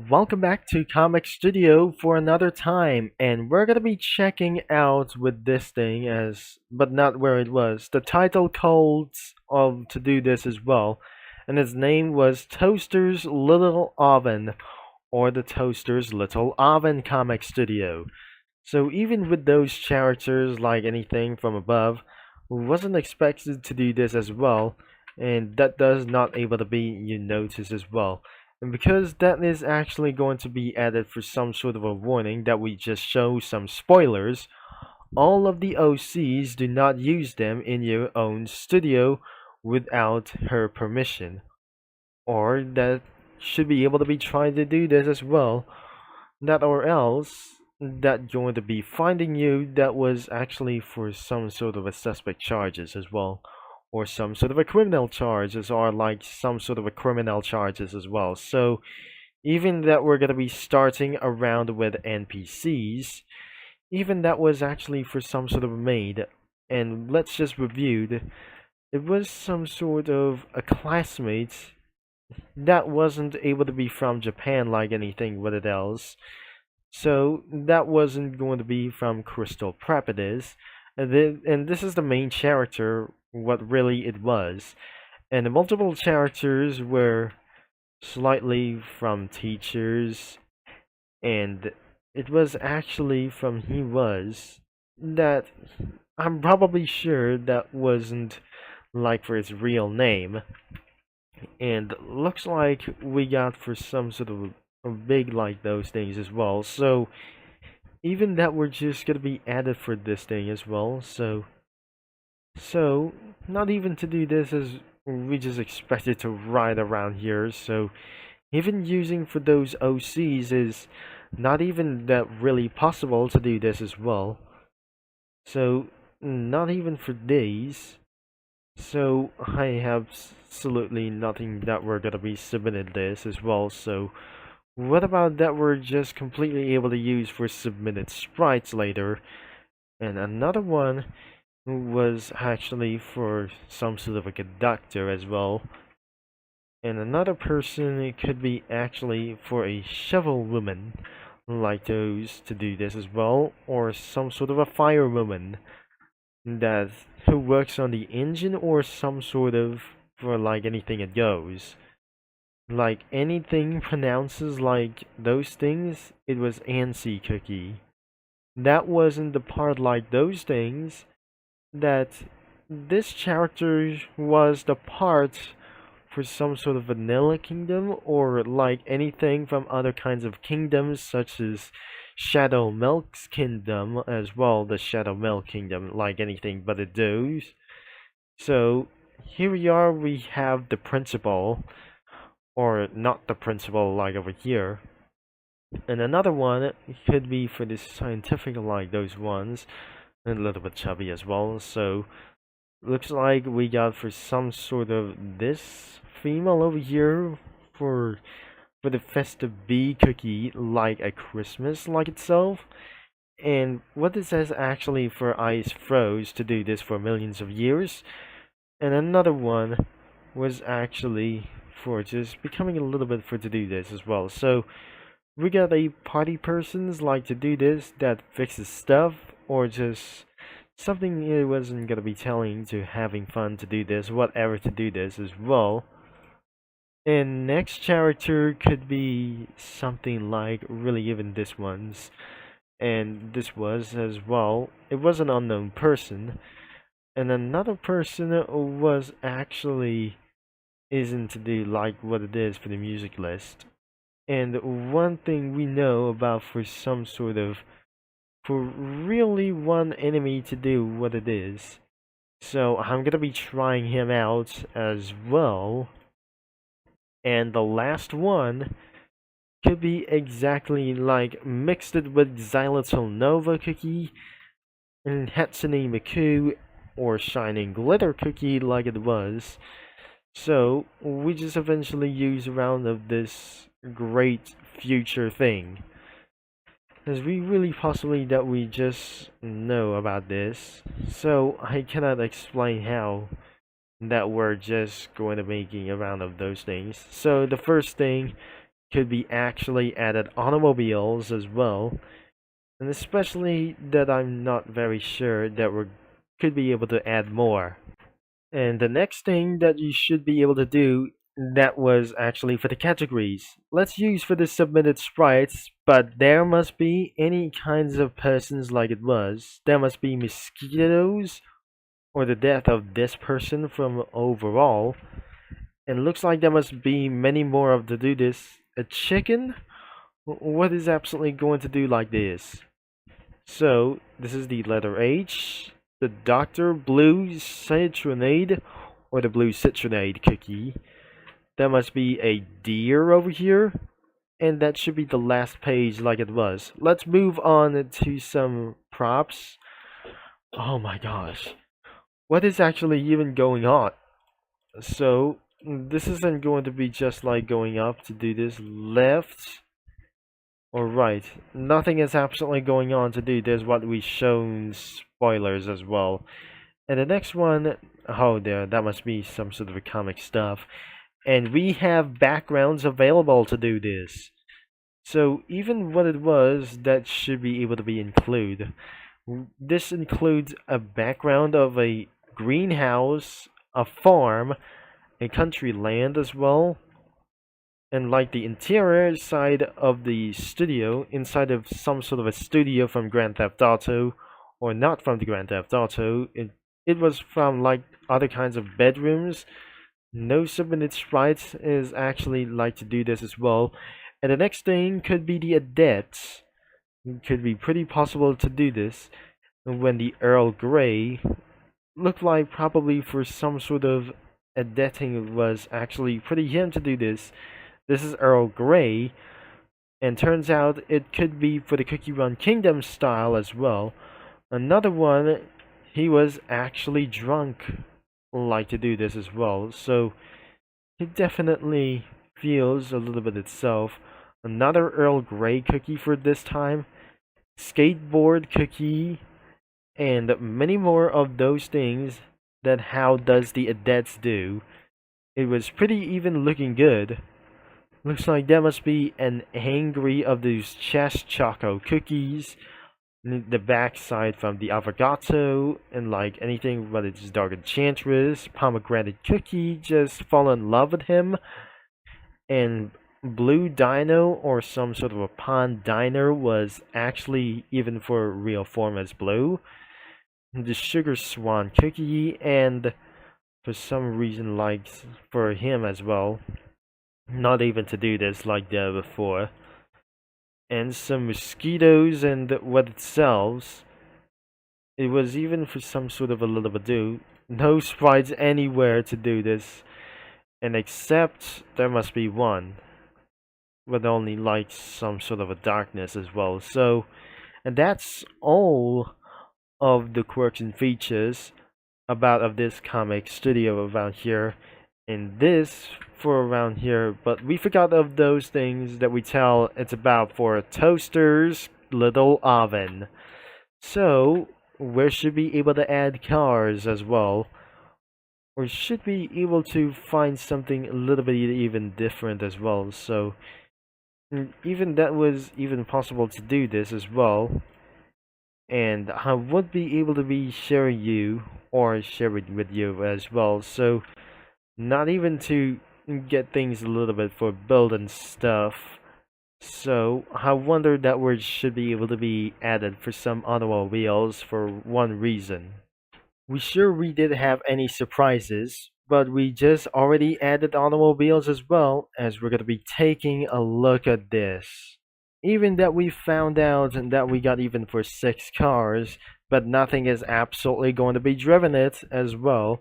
Welcome back to Comic Studio for another time, and we're gonna be checking out with this thing but not where it was. The title codes of to do this as well, and its name was Toaster's Little Oven, or the Toaster's Little Oven Comic Studio. So even with those characters like anything from above, wasn't expected to do this as well, and that does not able to be you notice as well. And because that is actually going to be added for some sort of a warning that we just show some spoilers, all of the OCs do not use them in your own studio without her permission. Or that should be able to be trying to do this as well. That or else that going to be finding you that was actually for some sort of a suspect charges as well, or some sort of a criminal charges, or like some sort of a criminal charges as well. So even that we're gonna be starting around with NPCs, even that was actually for some sort of a maid. And let's just review it was some sort of a classmate that wasn't able to be from Japan like anything with it else. So that wasn't going to be from Crystal Prep it is. And this is the main character, what really it was. And the multiple characters were slightly from teachers, and it was actually from he was that I'm probably sure that wasn't like for his real name. And looks like we got for some sort of a big like those things as well. So even that we're just gonna be added for this thing as well. So not even to do this as we just expected to ride around here. So even using for those OCs is not even that really possible to do this as well. So not even for these. So I have absolutely nothing that we're gonna be submitted this as well. So what about that we're just completely able to use for submitted sprites later? And another one was actually for some sort of a conductor as well. And another person it could be actually for a shovel woman like those to do this as well, or some sort of a firewoman that who works on the engine, or some sort of for like anything it goes. Like anything pronounces like those things, it was ANSI cookie. That wasn't the part like those things that this character was the part for some sort of vanilla kingdom, or like anything from other kinds of kingdoms such as Shadow Milk's kingdom as well, the Shadow Milk kingdom, like anything but it does. So here we are, we have the principal, or not the principal like over here. And another one could be for the scientific like those ones, and a little bit chubby as well. So looks like we got for some sort of this female over here for the festive bee cookie like a Christmas like itself. And what this says actually for ice froze to do this for millions of years. And another one was actually for just becoming a little bit for to do this as well. So we got a party persons like to do this that fixes stuff, or just something it wasn't gonna be telling to having fun to do this, whatever to do this as well. And next character could be something like really even this one's, and this was as well. It was an unknown person, and another person was actually isn't to do like what it is for the music list. And one thing we know about for some sort of for really one enemy to do what it is. So I'm gonna be trying him out as well. And the last one could be exactly like mixed it with Xylitol Nova cookie and Hatsune Miku, or Shining Glitter cookie like it was. So we just eventually use around of this great future thing. Because we really possibly that we just know about this. So I cannot explain how that we're just going to making around of those things. So the first thing could be actually added automobiles as well, and especially that I'm not very sure that we could be able to add more. And the next thing that you should be able to do, that was actually for the categories. Let's use for the submitted sprites, but there must be any kinds of persons like it was. There must be mosquitoes or the death of this person from overall. And looks like there must be many more of to do this. A chicken? What is absolutely going to do like this? So, this is the letter H, the Dr. Blue Citronade, or the Blue Citronade cookie. There must be a deer over here, and that should be the last page like it was. Let's move on to some props. Oh my gosh. What is actually even going on? So, this isn't going to be just like going up to do this left or right. Nothing is absolutely going on to do. There's what we shown spoilers as well. And the next one, oh there, that must be some sort of a comic stuff. And we have backgrounds available to do this. So even what it was, that should be able to be included. This includes a background of a greenhouse, a farm, a country land as well, and like the interior side of the studio, inside of some sort of a studio from Grand Theft Auto, or not from the Grand Theft Auto, it was from like other kinds of bedrooms. No submitted sprites is actually like to do this as well. And the next thing could be the adepts. It could be pretty possible to do this when the Earl Grey looked like probably for some sort of adapting was actually pretty him to do this. This is Earl Grey, and turns out it could be for the Cookie Run Kingdom style as well. Another one, he was actually drunk like to do this as well, so it definitely feels a little bit itself. Another Earl Grey cookie for this time, skateboard cookie, and many more of those things that how does the adepts do. It was pretty even looking good. Looks like there must be an angry of those chest choco cookies, the backside from the avocado, and like anything but it's dark enchantress, pomegranate cookie just fall in love with him, and blue dino or some sort of a pond diner was actually even for real form as blue, the sugar swan cookie, and for some reason like for him as well, not even to do this like there before, and some mosquitoes and what it sells. It was even for some sort of a little bit do. No sprites anywhere to do this, and except there must be one, but only like some sort of a darkness as well. So, and that's all of the quirks and features about of this comic studio around here, and this for around here, but we forgot of those things that we tell it's about for Toasterr's little oven. So we should be able to add cars as well, or should be able to find something a little bit even different as well. So even that was even possible to do this as well, and I would be able to be sharing you or share it with you as well. So not even to get things a little bit for building stuff. So I wonder that word should be able to be added for some automobiles for one reason. We didn't have any surprises, but we just already added automobiles as well, as we're gonna be taking a look at this. Even that we found out that we got even for 6 cars, but nothing is absolutely going to be driven it as well,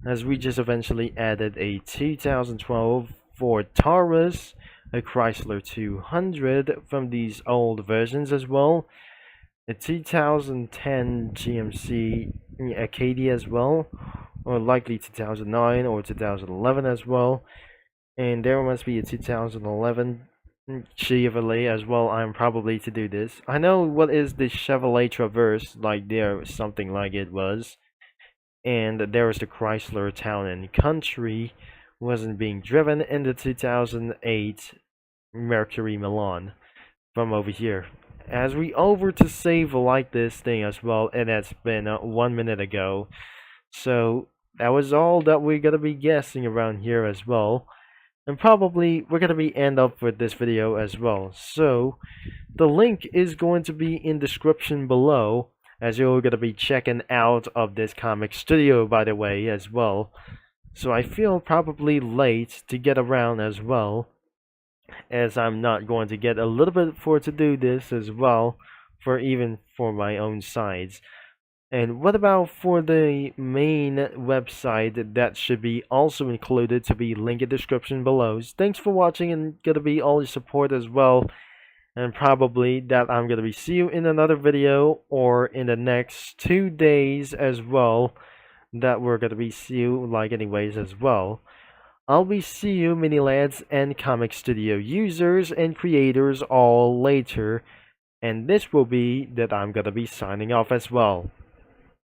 as we just eventually added a 2012 Ford Taurus, a Chrysler 200 from these old versions as well, a 2010 GMC Acadia as well, or likely 2009 or 2011 as well, and there must be a 2011 Chevrolet as well. I'm probably to do this. I know what is the Chevrolet Traverse, like there something like it was, and there was the Chrysler Town and Country wasn't being driven in the 2008 Mercury Milan from over here. As we over to save like this thing as well, and that's been 1 minute ago. So that was all that we're gonna be guessing around here as well. And probably we're gonna be end up with this video as well. So the link is going to be in description below, as you're gonna be checking out of this comic studio, by the way, as well. So I feel probably late to get around as well, as I'm not going to get a little bit for to do this as well, for even for my own sides. And what about for the main website that should be also included to be linked in the description below. Thanks for watching and gonna be all your support as well. And probably that I'm gonna be see you in another video or in the next 2 days as well. That we're gonna be see you like anyways as well. I'll be see you mini lads and comic studio users and creators all later. And this will be that I'm gonna be signing off as well.